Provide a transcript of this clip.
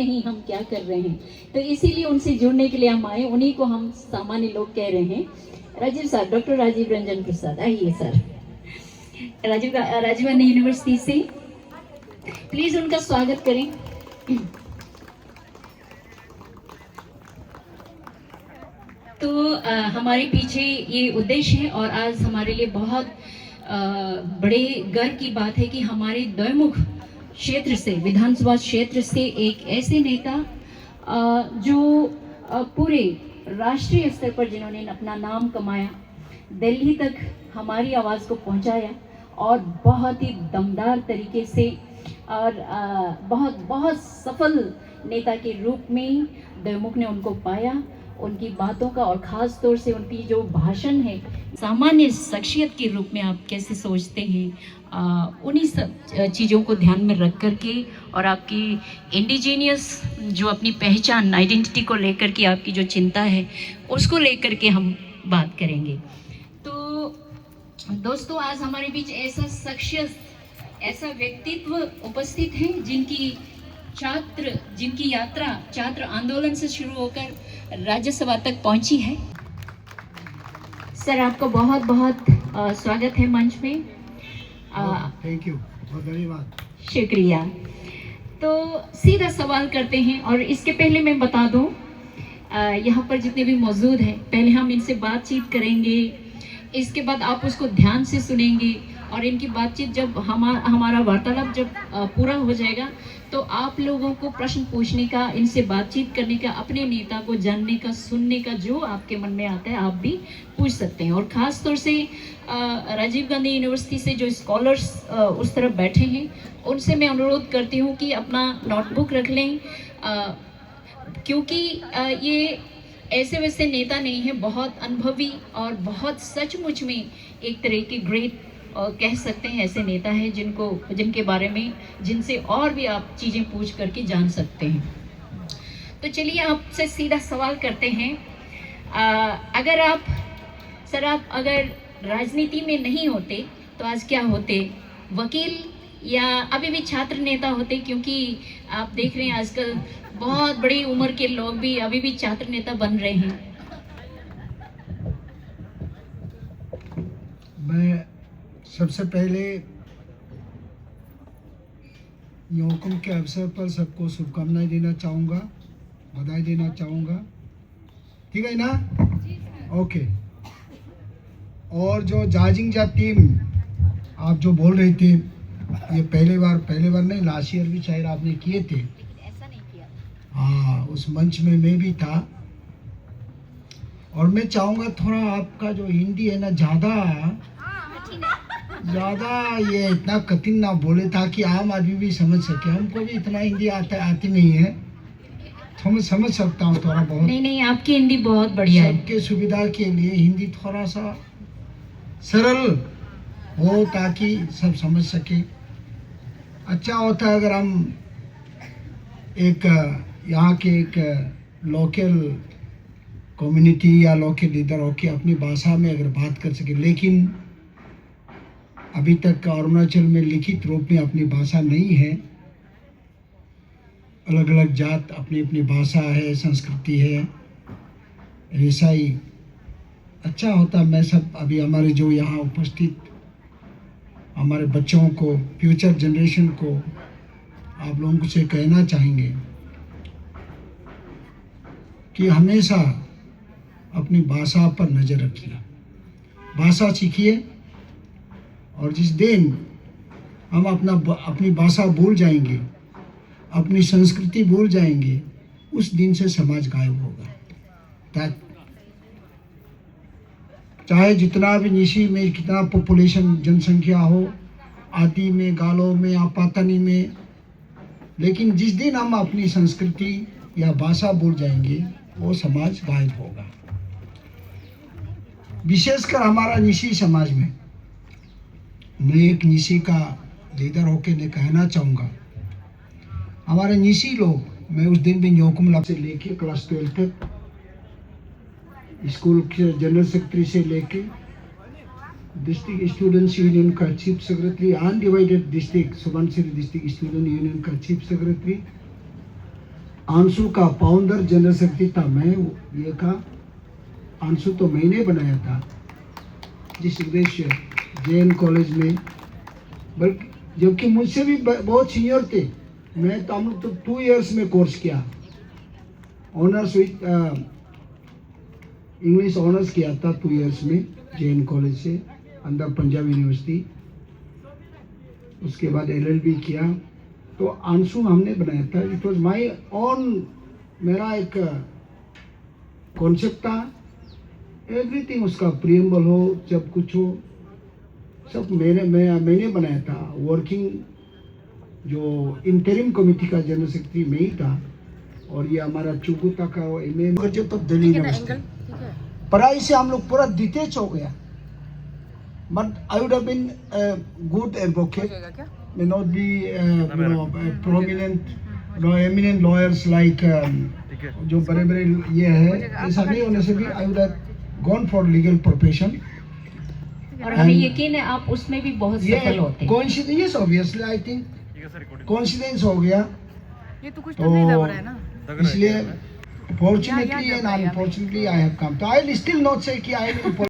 नहीं हम क्या कर रहे हैं, तो इसीलिए उनसे जुड़ने के लिए हम आए। उन्हीं को हम सामान्य लोग कह रहे हैं। राजीव सर, डॉक्टर राजीव रंजन प्रसाद, आइए सर। राजीव गांधी यूनिवर्सिटी से, प्लीज उनका स्वागत करें। तो हमारे पीछे ये उद्देश्य है और आज हमारे लिए बहुत बड़े गर्व की बात है कि हमारे द्वैमुख क्षेत्र से, विधानसभा क्षेत्र से एक ऐसे नेता जो पूरे राष्ट्रीय स्तर पर जिन्होंने अपना नाम कमाया, दिल्ली तक हमारी आवाज़ को पहुंचाया और बहुत ही दमदार तरीके से और बहुत बहुत सफल नेता के रूप में द्वैमुख ने उनको पाया। उनकी बातों का और ख़ास तौर से उनकी जो भाषण है, सामान्य शख्सियत के रूप में आप कैसे सोचते हैं, उन्हीं सब चीज़ों को ध्यान में रख कर के और आपकी इंडिजीनियस जो अपनी पहचान, आइडेंटिटी को लेकर के आपकी जो चिंता है उसको लेकर के हम बात करेंगे। तो दोस्तों, आज हमारे बीच ऐसा शख्सियत, ऐसा व्यक्तित्व उपस्थित है जिनकी यात्रा छात्र आंदोलन से शुरू होकर राज्यसभा तक पहुंची है। सर, आपका बहुत बहुत स्वागत है मंच में। थैंक यू, बहुत धन्यवाद, शुक्रिया। तो सीधा सवाल करते हैं और इसके पहले मैं बता दूं, यहाँ पर जितने भी मौजूद हैं, पहले हम इनसे बातचीत करेंगे, इसके बाद आप उसको ध्यान से सुनेंगे और इनकी बातचीत जब हमारा वार्तालाप जब पूरा हो जाएगा तो आप लोगों को प्रश्न पूछने का, इनसे बातचीत करने का, अपने नेता को जानने का, सुनने का, जो आपके मन में आता है आप भी पूछ सकते हैं। और ख़ास तौर से राजीव गांधी यूनिवर्सिटी से जो स्कॉलर्स उस तरफ बैठे हैं, उनसे मैं अनुरोध करती हूँ कि अपना नोटबुक रख लें, क्योंकि ये ऐसे वैसे नेता नहीं है, बहुत अनुभवी और बहुत सचमुच में एक तरह के ग्रेट कह सकते हैं ऐसे नेता हैं जिनके बारे में, जिनसे और भी आप चीज़ें पूछ करके जान सकते हैं। तो चलिए आपसे सीधा सवाल करते हैं। अगर आप राजनीति में नहीं होते तो आज क्या होते? वकील या अभी भी छात्र नेता होते? क्योंकि आप देख रहे हैं आजकल बहुत बड़ी उम्र के लोग भी अभी भी छात्र नेता बन रहे हैं। मैं सबसे पहले योकम के अवसर पर सबको शुभकामनाएं देना चाहूँगा, बधाई देना चाहूँगा, ठीक है ना? ओके। और जो जाजिंग जा टीम आप जो बोल रहे थे, ये पहले बार नहीं, लास्ट ईयर भी शायद आपने किए थे। ऐसा नहीं किया। हाँ, उस मंच में मैं भी था। और मैं चाहूँगा थोड़ा आपका जो हिंदी है ना, ज़्यादा ये इतना कठिन ना बोले ताकि आम आदमी भी समझ सके। हमको भी इतना हिंदी आती नहीं है, तो मैं समझ सकता हूँ थोड़ा बहुत। नहीं, आपकी हिंदी बहुत बढ़िया है। सबके सुविधा के लिए हिंदी थोड़ा सा सरल हो ताकि सब समझ सके। अच्छा होता है अगर हम एक यहाँ के एक लोकल कम्युनिटी या लोकल लीडर होके अपनी भाषा में अगर बात कर सके। लेकिन अभी तक अरुणाचल में लिखित रूप में अपनी भाषा नहीं है। अलग अलग जात अपनी अपनी भाषा है, संस्कृति है, ऐसा ही अच्छा होता। मैं सब अभी हमारे जो यहाँ उपस्थित हमारे बच्चों को, फ्यूचर जनरेशन को आप लोगों से कहना चाहेंगे कि हमेशा अपनी भाषा पर नज़र रखिए, भाषा सीखिए। और जिस दिन हम अपनी भाषा भूल जाएंगे, अपनी संस्कृति भूल जाएंगे, उस दिन से समाज गायब होगा। चाहे जितना भी निशी में कितना पॉपुलेशन, जनसंख्या हो, आदि में, गालो में, आपातनी में, लेकिन जिस दिन हम अपनी संस्कृति या भाषा भूल जाएंगे, वो समाज गायब होगा। विशेषकर हमारा निशी समाज में मैं एक निशी का लीडर होकर ने कहना चाहूँगा, हमारे निशी लोग, मैं उस दिन भी न्योकुम से लेके क्लास 12 तक स्कूल के जनरल सेक्रेटरी से लेके डिस्ट्रिक्ट स्टूडेंट्स यूनियन का chief secretary, undivided district Subansiri district student union का चीफ सेक्रेटरी, आंसू का फाउंडर जनरल सेक्रेटरी था मैं। ये का आंसू तो मैंने बनाया था जिस उद्देश्य JN कॉलेज में, बल्कि जबकि मुझसे भी बहुत सीनियर थे। मैं तो हम लोग तो 2 इयर्स में कोर्स किया, ऑनर्स विथ इंग्लिश ऑनर्स किया था 2 इयर्स में JN कॉलेज से अंदर पंजाब यूनिवर्सिटी। उसके बाद LLB किया। तो आंसू हमने बनाया था। इट वॉज माई ऑन, मेरा एक कॉन्सेप्ट था। एवरीथिंग उसका प्रियम्बल हो, जब कुछ हो, सब मैंने बनाया था। वर्किंग जो इंटरिम कमेटी का जनरल सेक्रेटरी मैं ही था। और ये हमारा चुकुता का MA graduate of Delhi university. पढ़ाई से हम लोग पूरा डिटेच हो गया। But I would have been good advocate, may not be prominent eminent lawyers like जो बड़े बड़े ये है, ऐसा नहीं होने से भी I would have gone for legal profession। और हमें यकीन है आप उसमें भी बहुत सफल होते हैं। Coincidence obviously I think coincidence हो गया। ये तो कुछ तो नहीं लग रहा है ना, इसलिए fortunately and unfortunately I have come। तो I will still not say कि I will